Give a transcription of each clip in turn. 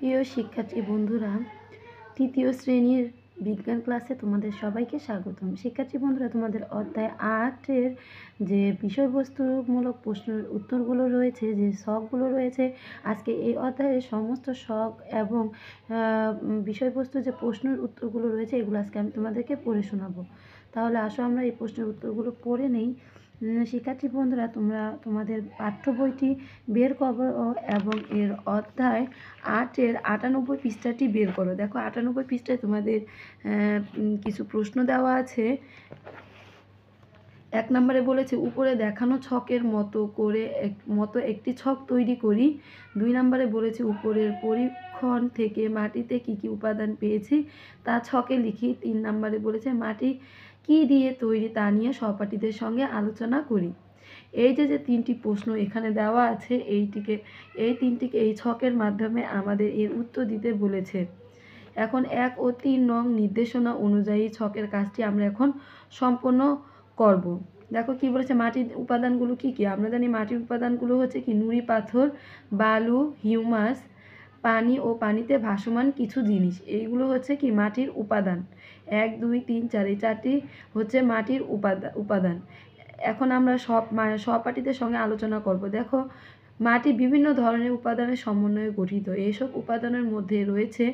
প্রিয় শিক্ষার্থী বন্ধুরা, তৃতীয় শ্রেণীর বিজ্ঞান ক্লাসে তোমাদের সবাইকে স্বাগতম। শিক্ষার্থী বন্ধুরা, তোমাদের অধ্যায় 8-এর যে বিষয়বস্তুমূলক প্রশ্নের উত্তরগুলো রয়েছে, যে শখগুলো রয়েছে, আজকে এই অধ্যায়ের সমস্ত শখ এবং বিষয়বস্তু যে প্রশ্নের উত্তরগুলো রয়েছে, এগুলো আজকে আমি তোমাদেরকে পড়ে শোনাবো। তাহলে আসো আমরা এই প্রশ্নের উত্তরগুলো পড়ে নেই। শিক্ষার্থী বন্ধুরা, তোমরা তোমাদের পাঠ্য বইটি বের করো এবং এর অধ্যায় 8-এর 98 পৃষ্ঠাটি বের করো। দেখো 98 পৃষ্ঠায় তোমাদের কিছু প্রশ্ন দেওয়া আছে। 1 নম্বরে বলেছে উপরে দেখানো ছকের মতো একটি ছক তৈরি করি। 2 নম্বরে বলেছে উপরের পরীক্ষণ থেকে মাটিতে কি কি উপাদান পেয়েছি তা ছকে লিখি। 3 নম্বরে বলেছে মাটি কি দিয়ে তৈরি তা নিয়ে সহপাঠীদের সঙ্গে আলোচনা করি। এই যে 3টি প্রশ্ন এখানে দেওয়া আছে, এই তিনটিকে এই ছকের মাধ্যমে আমাদের এর উত্তর দিতে বলেছে। এখন 1 ও 3 নং নির্দেশনা অনুযায়ী ছকের কাজটি আমরা এখন সম্পন্ন করব। দেখো কি বলেছে, মাটির উপাদানগুলো কি কি? আমরা জানি মাটির উপাদানগুলো হচ্ছে কি নুড়ি পাথর, বালু, হিউমাস, পানি ও পানিতে ভাসমান কিছু জিনিস। এইগুলো হচ্ছে কি মাটির উপাদান। 1, 2, 3, 4 এই 4টি হচ্ছে মাটির উপাদান। এখন আমরা সহপাঠীদের সঙ্গে আলোচনা করব। দেখো মাটি বিভিন্ন ধরনের উপাদানের সমন্বয়ে গঠিত। এইসব উপাদানের মধ্যে রয়েছে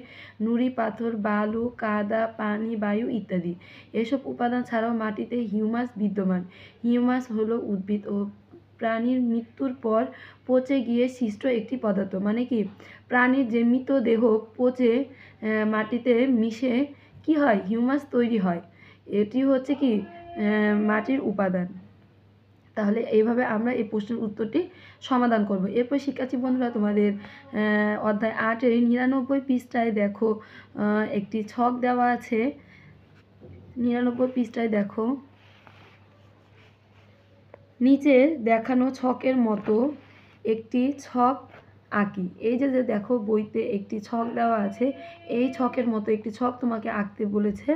নুড়ি পাথর, বালু, কাদা, পানি, বায়ু ইত্যাদি। এসব উপাদান ছাড়াও মাটিতে হিউমাস বিদ্যমান। হিউমাস হলো উদ্ভিদ ও প্রাণীর মৃত্যুর পর পচে গিয়ে সৃষ্ট একটি পদার্থ। মানে কি, প্রাণীর যে মৃতদেহ পচে মাটিতে মিশে কি হয়, হিউমাস তৈরি হয়। এটি হচ্ছে কি মাটির উপাদান। তাহলে এইভাবে আমরা এই প্রশ্নের উত্তরটি সমাধান করব। এরপর শিক্ষার্থী বন্ধুরা, তোমাদের অধ্যায় 8-এর 99 পৃষ্ঠায় দেখো একটি ছক দেওয়া আছে। 99 পৃষ্ঠায় দেখো নিচের দেখানো ছকের মতো একটি ছক আঁকি। এই যে দেখো বইতে একটি ছক দেওয়া আছে, এই ছকের মতো একটি ছক তোমাকে আঁকতে বলেছে।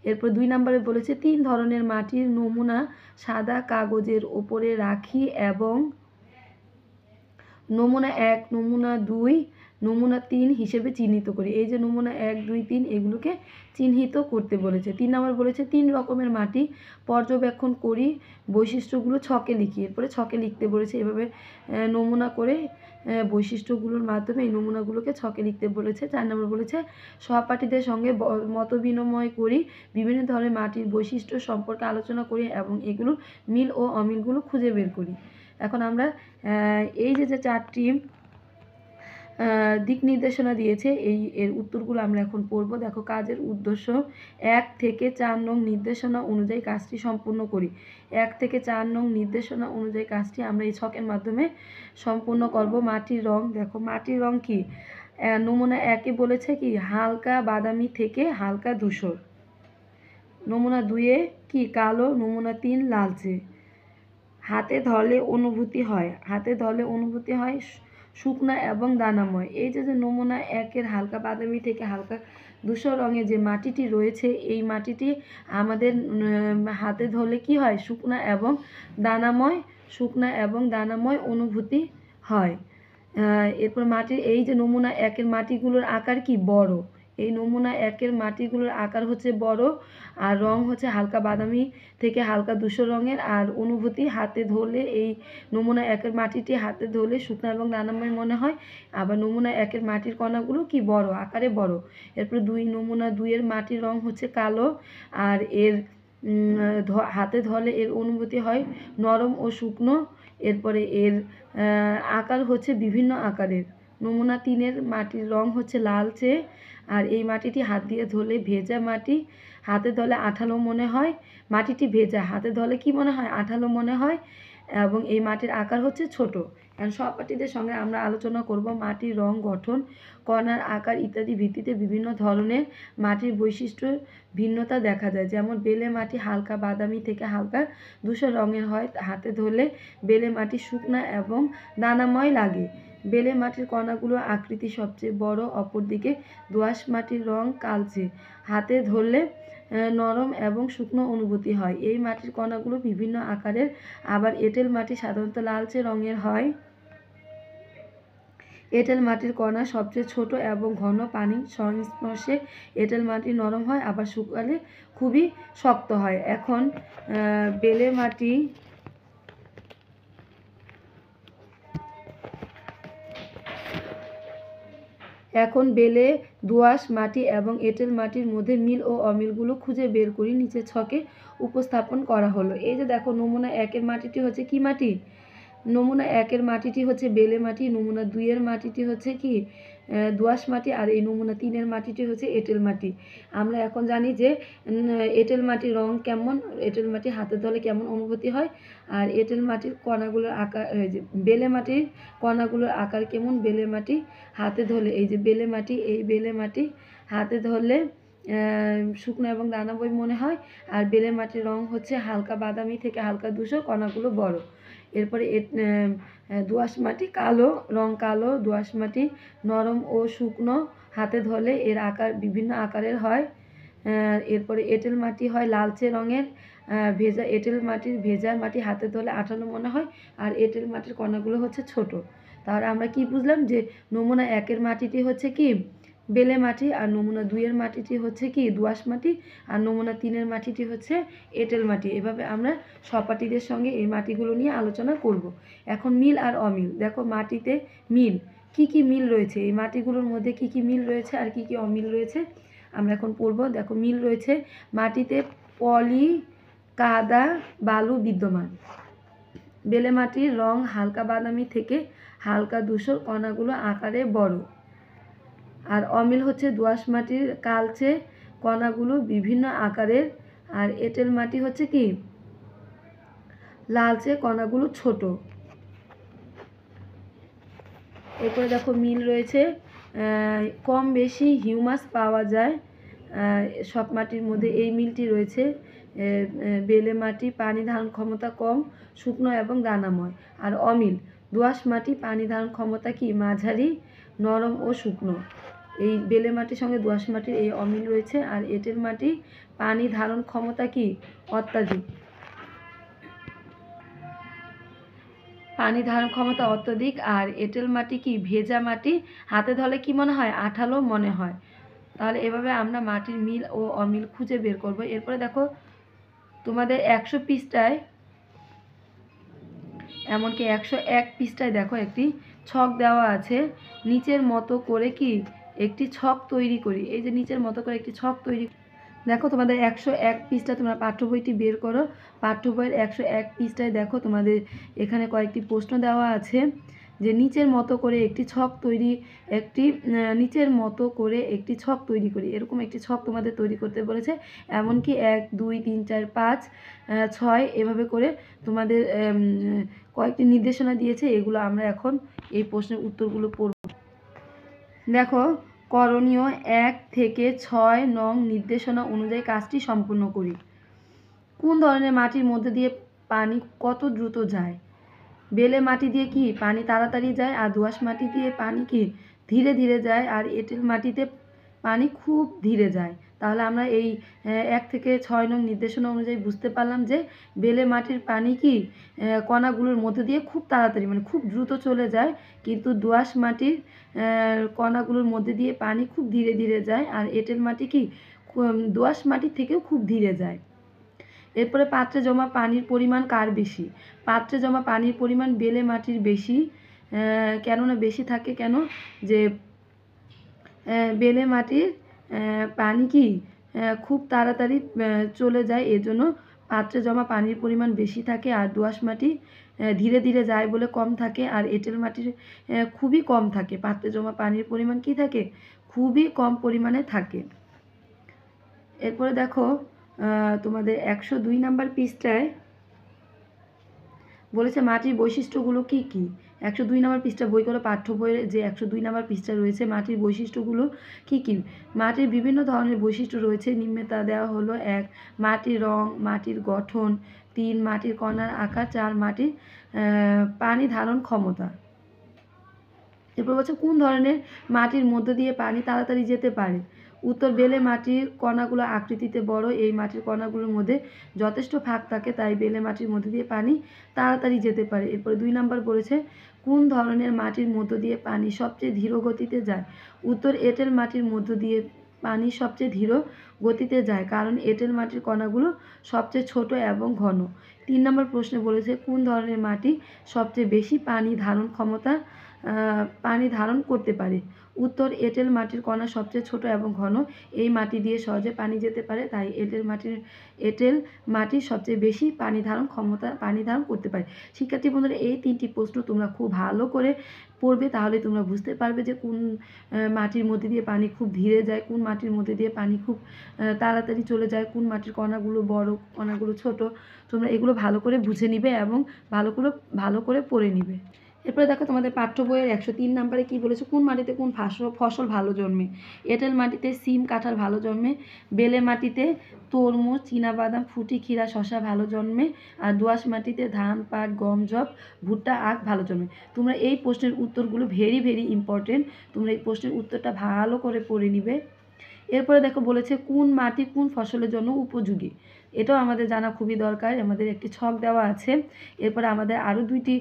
এরপর 2 নম্বরে বলেছে 3 ধরনের মাটির নমুনা সাদা কাগজের ওপরে রাখি এবং নমুনা 1, নমুনা 2, নমুনা 3 হিসেবে চিহ্নিত করি। এই যে নমুনা 1, 2, 3 এগুলোকে চিহ্নিত করতে বলেছে। 3 নম্বর বলেছে 3 রকমের মাটি পর্যবেক্ষণ করি, বৈশিষ্ট্যগুলো ছকে লিখি। এরপরে ছকে লিখতে বলেছে। এভাবে নমুনা করে বৈশিষ্ট্যগুলোর মাধ্যমে এই নমুনাগুলোকে ছকে লিখতে বলেছে। 4 নম্বর বলেছে সহপাঠীদের সঙ্গে মত বিনিময় করি, বিভিন্ন ধরনের মাটির বৈশিষ্ট্য সম্পর্কে আলোচনা করি এবং এগুলোর মিল ও অমিলগুলো খুঁজে বের করি। এখন আমরা এই যে 4টি দিক নির্দেশনা দিয়েছে, এর উত্তরগুলো আমরা এখন পড়ব। দেখো কাজের উদ্দেশ্য 1 থেকে 4 নং নির্দেশনা অনুযায়ী কাজটি সম্পূর্ণ করি। 1 থেকে 4 নং নির্দেশনা অনুযায়ী কাজটি আমরা এই ছকের মাধ্যমে সম্পূর্ণ করব। মাটির রং, দেখো মাটির রং কি, নমুনা 1-এ বলেছে কি হালকা বাদামি থেকে হালকা ধূসর। নমুনা 2-এ কি কালো। নমুনা 3 লালচে। হাতে ধরলে অনুভূতি হয় শুকনা এবং দানাময়। এই যে নমুনা 1-এর হালকা বাদামি থেকে হালকা ধূসর রঙের যে মাটিটি রয়েছে, এই মাটিটি আমাদের হাতে ধরলে কি হয়, শুকনা এবং দানাময় অনুভূতি হয়। এরপর মাটির এই যে নমুনা 1-এর মাটিগুলোর আকার কি বড়। এই নমুনা 1-এর মাটিগুলোর আকার হচ্ছে বড়, আর রং হচ্ছে হালকা বাদামি থেকে হালকা ধূসর রঙের। আর অনুভূতি, হাতে ধরলে এই নমুনা 1-এর মাটিটি হাতে ধরলে শুকনো এবং দানাময় মনে হয়। আবার নমুনা 1-এর মাটির কণাগুলো কি বড়, আকারে বড়। এরপর নমুনা 2-এর মাটির রং হচ্ছে কালো, আর এর হাতে ধরলে এর অনুভূতি হয় নরম ও শুকনো। এরপরে এর আকার হচ্ছে বিভিন্ন আকারের। নমুনা 3-এর মাটির রং হচ্ছে লালচে, আর এই মাটিটি হাত দিয়ে ধরলে ভেজা মাটি, হাতে ধরলে আঠালো মনে হয়। মাটিটি ভেজা, হাতে ধরলে কি মনে হয়, আঠালো মনে হয়, এবং এই মাটির আকার হচ্ছে ছোট। এখন সহপাঠীদের সঙ্গে আমরা আলোচনা করব মাটির রং, গঠন, কণার আকার ইত্যাদি ভিত্তিতে বিভিন্ন ধরনের মাটির বৈশিষ্ট্য ভিন্নতা দেখা যায়। যেমন বেলে মাটি হালকা বাদামি থেকে হালকা ধূসর রঙের হয়, হাতে ধরলে বেলে মাটি শুকনা এবং দানাময় লাগে। বেলে মাটির কণাগুলোর আকৃতি সবচেয়ে বড়, অপরদিকে দোআঁশ মাটির রং কালচে, হাতে ধরলে নরম এবং শুকনো অনুভূতি হয়। এই মাটির কণাগুলো বিভিন্ন আকারের। আবার এঁটেল মাটি সাধারণত লালচে রঙের হয়। এঁটেল মাটির কণা সবচেয়ে ছোট এবং ঘন পানির সংস্পর্শে এঁটেল মাটি নরম হয়, আবার শুকালে খুবই শক্ত হয়। এখন বেলে মাটি বেলে, দোআঁশ মাটি এবং এঁটেল মাটির মধ্যে মিল ও অমিলগুলো খুঁজে বের করি নিচে ছকে উপস্থাপন করা হলো। এই যে দেখো, নমুনা 1-এর মাটিটি হচ্ছে কি মাটি? নমুনা 1-এর মাটিটি হচ্ছে বেলে মাটি, নমুনা 2-এর মাটিটি হচ্ছে কি দোআঁশ মাটি, আর এই নমুনা 3-এর মাটিটি হচ্ছে এঁটেল মাটি। আমরা এখন জানি যে এঁটেল মাটির রং কেমন, এঁটেল মাটি হাতে ধরলে কেমন অনুভূতি হয়, আর এঁটেল মাটির কণাগুলোর আকার, যে বেলে মাটির কণাগুলোর আকার কেমন। বেলে মাটি হাতে ধরলে, এই যে বেলে মাটি, এই বেলে মাটি হাতে ধরলে শুকনো এবং দানাবই মনে হয়, আর বেলে মাটির রং হচ্ছে হালকা বাদামি থেকে হালকা ধূসর, কণাগুলো বড়। এরপরে দোআঁশ মাটি কালো, রং কালো। দোআঁশ মাটি নরম ও শুকনো, হাতে ধরলে এর আকার বিভিন্ন আকারের হয়। এরপরে এঁটেল মাটি হয় লালচে রঙের, ভেজা এঁটেল মাটির ভেজা মাটি হাতে ধরলে আঠালো মনে হয়, আর এঁটেল মাটির কণাগুলো হচ্ছে ছোট। তাহলে আমরা কি বুঝলাম যে নমুনা 1-এর মাটিটি হচ্ছে কি বেলে মাটি, আর নমুনা 2-এর মাটিটি হচ্ছে কি দোআঁশ মাটি, আর নমুনা 3-এর মাটিটি হচ্ছে এঁটেল মাটি। এভাবে আমরা সহপাঠীদের সঙ্গে এই মাটিগুলো নিয়ে আলোচনা করব। এখন মিল আর অমিল। দেখো, মাটিতে মিল, কি কি মিল রয়েছে, এই মাটিগুলোর মধ্যে কি কি মিল রয়েছে আর কি কি অমিল রয়েছে আমরা এখন পড়ব। দেখো, মিল রয়েছে, মাটিতে পলি কাদা বালু বিদ্যমান। বেলে মাটির রং হালকা বাদামি থেকে হালকা ধূসর, কণাগুলো আকারে বড়। আর অমিল হচ্ছে দোআঁশ মাটির কালচে, কণাগুলো বিভিন্ন আকারের, আর এঁটেল মাটি হচ্ছে কি লালচে, কণাগুলো ছোট। এরপরে দেখো, মিল রয়েছে, কম বেশি হিউমাস পাওয়া যায় সব মাটির মধ্যে, এই মিলটি রয়েছে। বেলে মাটি পানি ধারণ ক্ষমতা কম, শুকনো এবং দানাময়। আর অমিল দোআঁশ মাটি পানি ধারণ ক্ষমতা কি মাঝারি, নরম ও শুকনো। এই বেলে মাটির সঙ্গে দোআঁশ মাটির এই অমিল রয়েছে। আর এঁটেল মাটি পানি ধারণ ক্ষমতা কি অত্যাধিক, পানি ধারণ ক্ষমতা অত্যধিক। আর এঁটেল মাটি কি ভেজা মাটি, হাতে ধরলে কি মনে হয় আঠালো মনে হয়। তাহলে এভাবে আমরা মাটির মিল ও অমিল খুঁজে বের করব। এরপরে দেখো, তোমাদের 100 পৃষ্ঠায়, এমনকি 101 পৃষ্ঠায় দেখো একটি ছক দেওয়া আছে। নিচের মতো করে কি একটি ছক তৈরি করি। এই যে নিচের মতো করে একটি ছক তৈরি, দেখো তোমাদের 101 পৃষ্ঠা, তোমরা পাঠ্য বইটি বের করো। পাঠ্য বইয়ের 101 পৃষ্ঠায় দেখো তোমাদের এখানে কয়েকটি প্রশ্ন দেওয়া আছে যে নিচের মতো করে একটি ছক তৈরি, নিচের মতো করে একটি ছক তৈরি করি। এরকম একটি ছক তোমাদের তৈরি করতে বলেছে। এমনকি 1, 2, 3, 4, 5, 6 এভাবে করে তোমাদের কয়েকটি নির্দেশনা দিয়েছে। এগুলো আমরা এখন এই প্রশ্নের উত্তরগুলো পড়ব। দেখো, করণীয় 1 থেকে 6 নং নির্দেশনা অনুযায়ী কাজটি সম্পূর্ণ করি। কোন ধরনের মাটির মধ্যে দিয়ে পানি কত দ্রুত যায়? বেলে মাটি দিয়ে কি পানি তাড়াতাড়ি যায়, আর দোআঁশ মাটি দিয়ে পানি কি ধীরে ধীরে যায়, আর এঁটেল মাটিতে পানি খুব ধীরে যায়। তাহলে আমরা এই 1 থেকে 6 নং নির্দেশনা অনুযায়ী বুঝতে পারলাম যে বেলে মাটির পানি কি কণাগুলোর মধ্যে দিয়ে খুব তাড়াতাড়ি মানে খুব দ্রুত চলে যায়, কিন্তু দোআঁশ মাটির কণাগুলোর মধ্যে দিয়ে পানি খুব ধীরে ধীরে যায়, আর এঁটেল মাটি কি দোআঁশ মাটির থেকেও খুব ধীরে যায়। এরপরে পাত্রে জমা পানির পরিমাণ কার বেশি? পাত্রে জমা পানির পরিমাণ বেলে মাটির বেশি। কেননা বেশি থাকে কেন? যে বেলে মাটির পানি কি খুব তাড়াতাড়ি চলে যায়, এজন্য পাত্রে জমা পানির পরিমাণ বেশি থাকে। আর দোআঁশ মাটি ধীরে ধীরে যায় বলে কম থাকে, আর এঁটেল মাটির খুবই কম থাকে। পাত্রে জমা পানির পরিমাণ কি থাকে? খুবই কম পরিমাণে থাকে। এরপরে দেখো, তোমাদের 102 নাম্বার পৃষ্ঠায় বলেছে মাটির বৈশিষ্ট্যগুলো কি কি। 102 নাম্বার পৃষ্ঠা বই করো, পাঠ্য বইয়ের যে 102 নাম্বার পৃষ্ঠা রয়েছে, মাটির বৈশিষ্ট্যগুলো কি কি। মাটির বিভিন্ন ধরনের বৈশিষ্ট্য রয়েছে, নিম্নে তা দেওয়া হলো। 1 মাটির রং, মাটির গঠন। 3 মাটির কণার আকার। 4 মাটির পানি ধারণ ক্ষমতা। এরপর বলছে কোন ধরনের মাটির মধ্য দিয়ে পানি তাড়াতাড়ি যেতে পারে। উত্তর, বেলে মাটির কণাগুলো আকৃতিতে বড়, এই মাটির কণাগুলোর মধ্যে যথেষ্ট ফাঁক থাকে, তাই বেলে মাটির মধ্যে দিয়ে পানি তাড়াতাড়ি যেতে পারে। এরপরে 2 নাম্বার বলেছে কোন ধরনের মাটির মধ্য দিয়ে পানি সবচেয়ে ধীর গতিতে যায়? উত্তর, এঁটেল মাটির মধ্য দিয়ে পানি সবচেয়ে ধীর গতিতে যায়, কারণ এঁটেল মাটির কণাগুলো সবচেয়ে ছোট এবং ঘন। 3 নম্বর প্রশ্নে বলেছে কোন ধরনের মাটি সবচেয়ে বেশি পানি ধারণ করতে পারে? উত্তর, এঁটেল মাটির কণা সবচেয়ে ছোট এবং ঘন। এই মাটি দিয়ে সহজে পানি যেতে পারে, তাই এঁটেল মাটি সবচেয়ে বেশি পানি ধারণ করতে পারে। শিক্ষার্থী বন্ধুরা, এই 3টি প্রশ্ন তোমরা খুব ভালো করে পড়বে, তাহলে তোমরা বুঝতে পারবে যে কোন মাটির মধ্যে দিয়ে পানি খুব ধীরে যায়, কোন মাটির মধ্যে দিয়ে পানি খুব তাড়াতাড়ি চলে যায়, কোন মাটির কণাগুলো বড়, কণাগুলো ছোট। তোমরা এগুলো ভালো করে বুঝে নিবে এবং ভালো করে পড়ে নিবে। এরপরে দেখো তোমাদের পাঠ্য বইয়ের 103 নম্বরে কী বলেছে, কোন মাটিতে কোন ফসল ভালো জন্মে? এঁটেল মাটিতে সিম, কাঁঠাল ভালো জন্মে। বেলে মাটিতে তরমুজ, চীনাবাদাম, ফুটি, ক্ষীরা, শসা ভালো জন্মে। আর দোআঁশ মাটিতে ধান, পাট, গম, যব, ভুট্টা, আখ ভালো জন্মে। তোমরা এই প্রশ্নের উত্তরগুলো ভেরি ভেরি ইম্পর্টেন্ট, তোমরা এই প্রশ্নের উত্তরটা ভালো করে পড়ে নিবে। এরপরে দেখো বলেছে কোন মাটি কোন ফসলের জন্য উপযোগী? এটাও আমাদের জানা খুবই দরকার। আমাদের একটি ছক দেওয়া আছে। এরপরে আমাদের আরও 2টি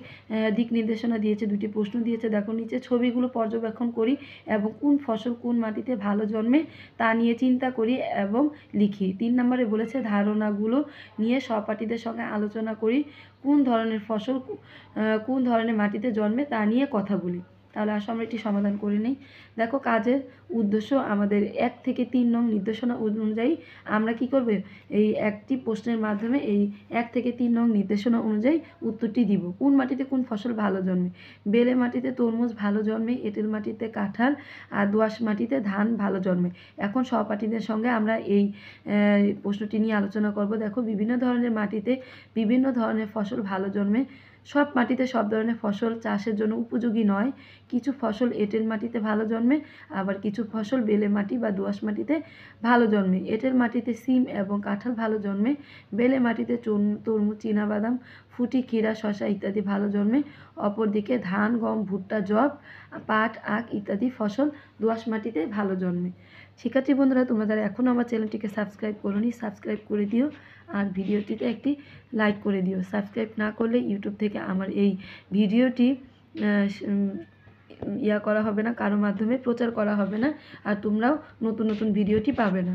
দিক নির্দেশনা দিয়েছে, 2টি প্রশ্ন দিয়েছে। দেখো নিচে ছবিগুলো পর্যবেক্ষণ করি এবং কোন ফসল কোন মাটিতে ভালো জন্মে তা নিয়ে চিন্তা করি এবং লিখি। 3 নম্বরে বলেছে ধারণাগুলো নিয়ে সহপাঠীদের সঙ্গে আলোচনা করি। কোন ধরনের ফসল কোন ধরনের মাটিতে জন্মে তা নিয়ে কথা বলি। তাহলে আসো আমরা এটি সমাধান করে নিই। দেখো কাজের উদ্দেশ্য আমাদের 1 থেকে 3 নং নির্দেশনা অনুযায়ী আমরা কি করব, এই একটি প্রশ্নের মাধ্যমে এই 1 থেকে 3 নং নির্দেশনা অনুযায়ী উত্তরটি দিব। কোন মাটিতে কোন ফসল ভালো জন্মে? বেলে মাটিতে তরমুজ ভালো জন্মে, এঁটেল মাটিতে কাঁঠাল, আর দোআঁশ মাটিতে ধান ভালো জন্মে। এখন সহপাঠীদের সঙ্গে আমরা এই প্রশ্নটি নিয়ে আলোচনা করব। দেখো বিভিন্ন ধরনের মাটিতে বিভিন্ন ধরনের ফসল ভালো জন্মে। সব মাটিতে সব ধরনের ফসল চাষের জন্য উপযোগী নয়। কিছু ফসল এঁটেল মাটিতে ভালো জন্মে, আবার কিছু ফসল বেলে মাটি বা দোআঁশ মাটিতে ভালো জন্মে। এঁটেল মাটিতে সিম এবং কাঁঠাল ভালো জন্মে। বেলে মাটিতে তরমুজ, চীনাবাদাম, ফুটি, ক্ষীরা, শসা ইত্যাদি ভালো জন্মে। অপরদিকে ধান, গম, ভুট্টা, যব, পাট, আখ ইত্যাদি ফসল দোআঁশ মাটিতে ভালো জন্মে। শিক্ষার্থী বন্ধুরা, তোমরা যারা এখনও আমার চ্যানেলটিকে সাবস্ক্রাইব করোনি, সাবস্ক্রাইব করে দিও আর ভিডিওটিতে একটি লাইক করে দিও। সাবস্ক্রাইব না করলে ইউটিউব থেকে আমার এই ভিডিওটি করা হবে না, কারো মাধ্যমে প্রচার করা হবে না, আর তোমরাও নতুন নতুন ভিডিওটি পাবে না।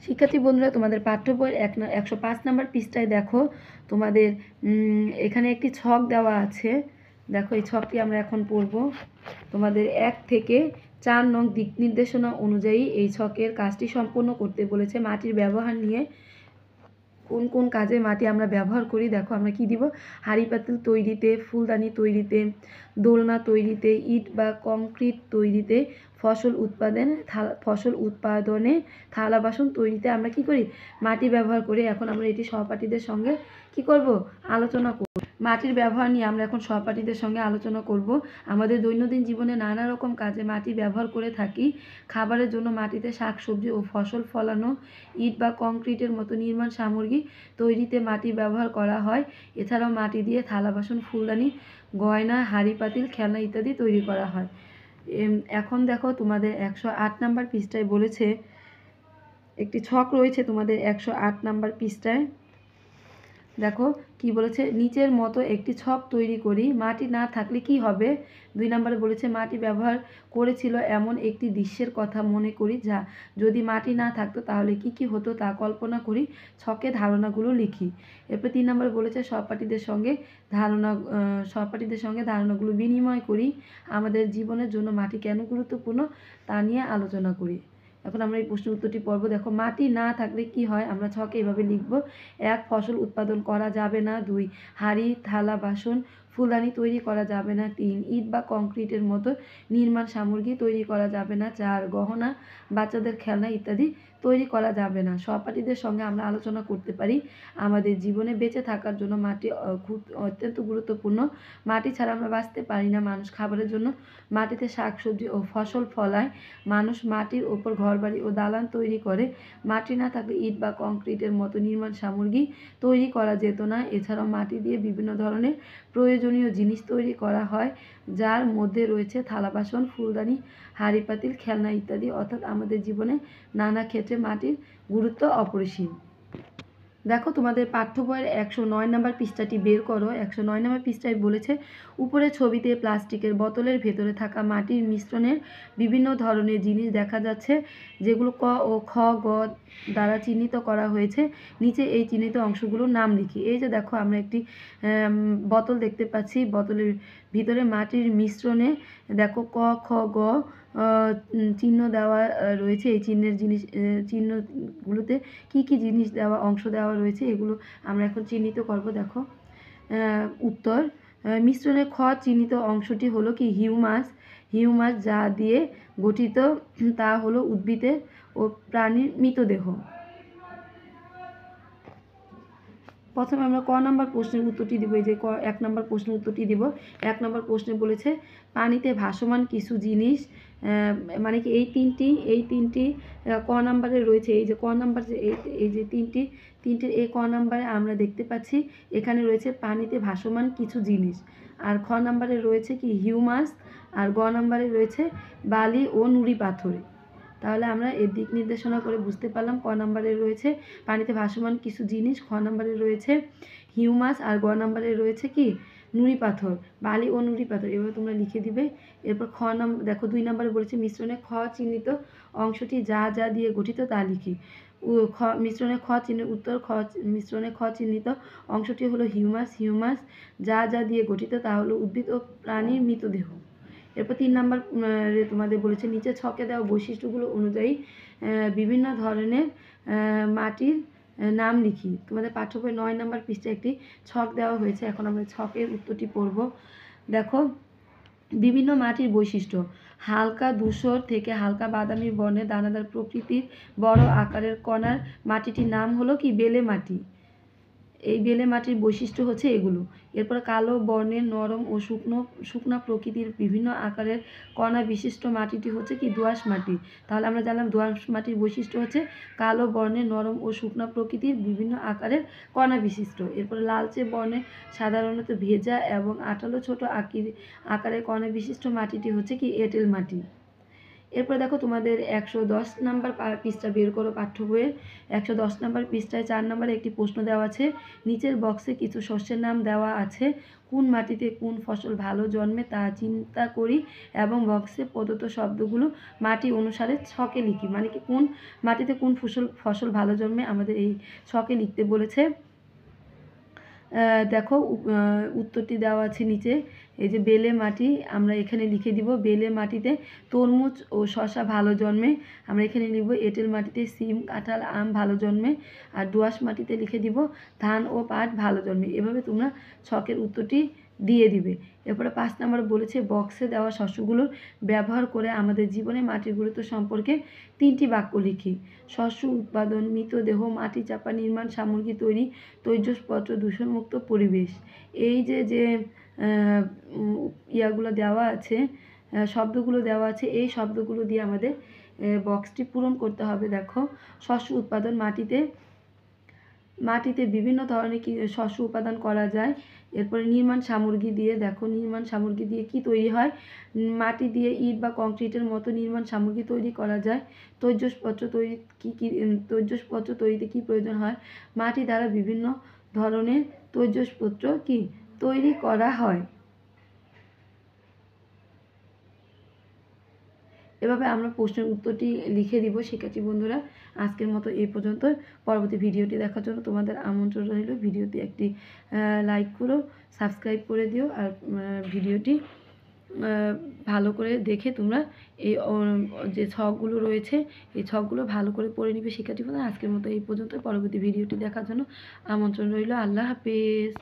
শিক্ষার্থী বন্ধুরা, তোমাদের পাঠ্য বইয়ের 105 নম্বর পৃষ্ঠায় দেখো তোমাদের এখানে একটি ছক দেওয়া আছে। দেখো এই ছকটি আমরা এখন পড়ব। তোমাদের 1 থেকে 4 নং দিক নির্দেশনা অনুযায়ী এই ছকের কাজটি সম্পন্ন করতে বলেছে। মাটির ব্যবহার নিয়ে কোন কোন কাজে মাটি আমরা ব্যবহার করি। দেখো আমরা কি দিব, হাঁড়ি পাতিল তৈরিতে, ফুলদানি তৈরিতে, দোলনা তৈরিতে, ইট বা কংক্রিট তৈরিতে, ফসল উৎপাদনে, থালা বাসন তৈরিতে আমরা কি করি, মাটি ব্যবহার করি। এখন আমরা এটি সহপাঠীদের সঙ্গে কি করব, আলোচনা করব। মাটির ব্যবহার নিয়ে আমরা এখন সহপাঠীদের সঙ্গে আলোচনা করব। আমাদের দৈনন্দিন জীবনে নানা রকম কাজে মাটি ব্যবহার করে থাকি। খাবারের জন্য মাটিতে শাকসবজি ও ফসল ফলানো, ইট বা কংক্রিটের মতো নির্মাণ সামগ্রী তৈরিতে মাটি ব্যবহার করা হয়। এছাড়াও মাটি দিয়ে থালা বাসন, ফুলদানি, গয়না, হাঁড়ি পাতিল, খেলনা ইত্যাদি তৈরি করা হয়। এখন দেখো তোমাদের 108 নম্বর পৃষ্ঠায় বলেছে, একটি ছক রয়েছে তোমাদের 108 নম্বর পৃষ্ঠায়। দেখো কি বলেছে, নিচের মতো একটি ছক তৈরি করি। মাটি না থাকলে কি হবে? 2 নম্বরে বলেছে মাটি ব্যবহার করেছিল এমন একটি দৃশ্যের কথা মনে করি, যা যদি মাটি না থাকতো তাহলে কি কি হতো তা কল্পনা করি। ছকে ধারণাগুলো লিখি। এরপর 3 নম্বরে বলেছে সহপাঠীদের সঙ্গে ধারণাগুলো বিনিময় করি। আমাদের জীবনের জন্য মাটি কেন গুরুত্বপূর্ণ তা নিয়ে আলোচনা করি। এখন আমরা এই প্রশ্নের উত্তরটি পড়ব। দেখো মাটি না থাকলে কি হয়, আমরা ছকে এভাবে লিখব। 1, ফসল উৎপাদন করা যাবে না। 2, হাঁড়ি, থালা, বাসন, ফুলদানি তৈরি করা যাবে না। 3, ইট বা কংক্রিটের মতো নির্মাণ সামগ্রী তৈরি করা যাবে না। 4, গহনা, বাচ্চাদের খেলনা ইত্যাদি তৈরি করা যাবে না। সহপাঠীদের সঙ্গে আমরা আলোচনা করতে পারি। আমাদের জীবনে বেঁচে থাকার জন্য মাটি খুব অত্যন্ত গুরুত্বপূর্ণ। মাটি ছাড়া আমরা বাঁচতে পারি না। মানুষ খাবারের জন্য মাটিতে শাকসবজি ও ফসল ফলায়। মানুষ মাটির ওপর ঘরবাড়ি ও দালান তৈরি করে। মাটি না থাকলে ইট বা কংক্রিটের মতো নির্মাণ সামগ্রী তৈরি করা যেত না। এছাড়াও মাটি দিয়ে বিভিন্ন ধরনের প্রয়োজনীয় জিনিস তৈরি করা হয়, যার মধ্যে রয়েছে থালা বাসন, ফুলদানি, হাঁড়ি পাতিল, খেলনা ইত্যাদি। অর্থাৎ আমাদের জীবনে নানা ক্ষেত্রে মাটির গুরুত্ব অপরিসীম। দেখো তোমাদের পাঠ্য বইয়ের 109 নম্বর পৃষ্ঠাটি বের করো। 109 নম্বর পৃষ্ঠায় বলেছে উপরের ছবিতে প্লাস্টিকের বোতলের ভেতরে থাকা মাটির মিশ্রণের বিভিন্ন ধরনের জিনিস দেখা যাচ্ছে, যেগুলো ক ও খ গ দ্বারা চিহ্নিত করা হয়েছে। নিচে এই চিহ্নিত অংশগুলোর নাম লিখি। এই যে দেখো আমরা একটি বোতল দেখতে পাচ্ছি, বোতলের ভিতরে মাটির মিশ্রণে দেখো ক খ গ চিহ্ন দেওয়া রয়েছে। এই চিহ্নগুলোতে কি কি জিনিস দেওয়া অংশ দেওয়া রয়েছে এগুলো আমরা এখন চিহ্নিত করব। দেখো উত্তর, মিশ্রণের খ চিহ্নিত অংশটি হলো কি হিউমাস। হিউমাস যা দিয়ে গঠিত তা হলো উদ্ভিদের ও প্রাণীর মৃতদেহ। প্রথমে আমরা ক নাম্বার প্রশ্নের উত্তরটি দিব। এই যে 1 নাম্বার প্রশ্নের উত্তরটি দিব। 1 নাম্বার প্রশ্নে বলেছে পানিতে ভাসমান কিছু জিনিস, মানে কি এই তিনটি ক নাম্বারে রয়েছে। এই যে ক নাম্বার যে এই যে তিনটির এই ক নাম্বারে আমরা দেখতে পাচ্ছি এখানে রয়েছে পানিতে ভাসমান কিছু জিনিস, আর খ নাম্বারে রয়েছে কি হিউমাস, আর গ নাম্বারে রয়েছে বালি ও নুড়ি পাথর। তাহলে আমরা এর দিক নির্দেশনা করে বুঝতে পারলাম ক নাম্বারে রয়েছে পানিতে ভাসমান কিছু জিনিস, খ নাম্বারে রয়েছে হিউমাস, আর গ নাম্বারে রয়েছে কি নুড়ি পাথর, বালি ও নুড়ি পাথর। এভাবে তোমরা লিখে দিবে। এরপর খ নাম্বার দেখো 2 নাম্বারে বলেছে মিশ্রণে খ চিহ্নিত অংশটি যা যা দিয়ে গঠিত তা লিখি। মিশ্রণে খ চিহ্ন উত্তর, মিশ্রণে খ চিহ্নিত অংশটি হলো হিউমাস। হিউমাস যা যা দিয়ে গঠিত তা হলো উদ্ভিদ ও প্রাণীর মৃতদেহ। এরপর 3 নাম্বার তোমাদের বলেছে নিচে ছকে দেওয়া বৈশিষ্ট্যগুলো অনুযায়ী বিভিন্ন ধরনের মাটির নাম লিখি। তোমাদের পাঠ্য বই 9 নাম্বার পৃষ্ঠায় একটি ছক দেওয়া হয়েছে। এখন আমরা ছকের উত্তরটি পড়ব। দেখো বিভিন্ন মাটির বৈশিষ্ট্য, হালকা ধূসর থেকে হালকা বাদামি বর্ণের দানাদার প্রকৃতির বড় আকারের কণার মাটিটির নাম হলো কি বেলে মাটি। এই বেলে মাটির বৈশিষ্ট্য হচ্ছে এগুলো। এরপর কালো বর্ণের নরম ও শুকনা প্রকৃতির বিভিন্ন আকারের কণা বিশিষ্ট মাটিটি হচ্ছে কি দোআঁশ মাটি। তাহলে আমরা জানলাম দোআঁশ মাটির বৈশিষ্ট্য হচ্ছে কালো বর্ণের নরম ও শুকনা প্রকৃতির বিভিন্ন আকারের কণা বিশিষ্ট। এরপর লালচে বর্ণের সাধারণত ভেজা এবং আঠালো ছোট আকারের কণা বিশিষ্ট মাটিটি হচ্ছে কি এঁটেল মাটি। এরপর দেখো তোমাদের 110 নাম্বার পৃষ্ঠা বের করো পাঠ্য বইয়ের। 110 নাম্বার পৃষ্ঠায় 4 নাম্বারে একটি প্রশ্ন দেওয়া আছে। নিচের বক্সে কিছু শস্যের নাম দেওয়া আছে, কোন মাটিতে কোন ফসল ভালো জন্মে তা চিন্তা করি এবং বক্সে প্রদত্ত শব্দগুলো মাটি অনুসারে ছকে লিখি। মানে কি কোন মাটিতে কোন ফসল ভালো জন্মে আমাদের এই ছকে লিখতে বলেছে। দেখো উত্তরটি দেওয়া আছে নিচে। এই যে বেলে মাটি আমরা এখানে লিখে দিব, বেলে মাটিতে তরমুজ ও শসা ভালো জন্মে। আমরা এখানে লিখব এঁটেল মাটিতে সিম কাঁঠাল আম ভালো জন্মে। আর দোআঁশ মাটিতে লিখে দিব ধান ও পাট ভালো জন্মে। এভাবে তোমরা ছকের উত্তরটি দিয়ে দিবে। এরপরে 5 নাম্বার বলেছে বক্সে দেওয়া শস্যগুলোর ব্যবহার করে আমাদের জীবনে মাটির গুরুত্ব সম্পর্কে 3টি বাক্য লিখি। শস্য উৎপাদন, মৃতদেহ, মাটি চাপা, নির্মাণ সামগ্রী তৈরি, তৈজসপত্র, দূষণমুক্ত পরিবেশ। এই যে ইয়াগুলো দেওয়া আছে, শব্দগুলো দেওয়া আছে, এই শব্দগুলো দিয়ে আমাদের বক্সটি পূরণ করতে হবে। দেখো শস্য উৎপাদন, মাটিতে বিভিন্ন ধরনের শস্য উৎপাদন করা যায়। এরপরে নির্মাণ সামগ্রী দিয়ে, দেখো নির্মাণ সামগ্রী দিয়ে কি তৈরি হয়, মাটি দিয়ে ইট বা কংক্রিটের মতো নির্মাণ সামগ্রী তৈরি করা যায়। তৈজসপত্র তৈরিতে কি প্রয়োজন হয়, মাটি দ্বারা বিভিন্ন ধরনের তৈজসপত্র কি তৈরি করা হয়। এভাবে আমরা প্রশ্নের উত্তরটি লিখে দিব। শিক্ষার্থী বন্ধুরা আজকের মতো এই পর্যন্ত। পরবর্তী ভিডিওটি দেখার জন্য তোমাদের আমন্ত্রণ রইল। ভিডিওতে একটি লাইক করো, সাবস্ক্রাইব করে দিও, আর ভিডিওটি ভালো করে দেখে তোমরা এই যে ছকগুলো রয়েছে এই ছকগুলো ভালো করে পড়ে নিবে। শিক্ষার্থী বন্ধুরা আজকের মতো এই পর্যন্ত। পরবর্তী ভিডিওটি দেখার জন্য আমন্ত্রণ রইল। আল্লাহ হাফেজ।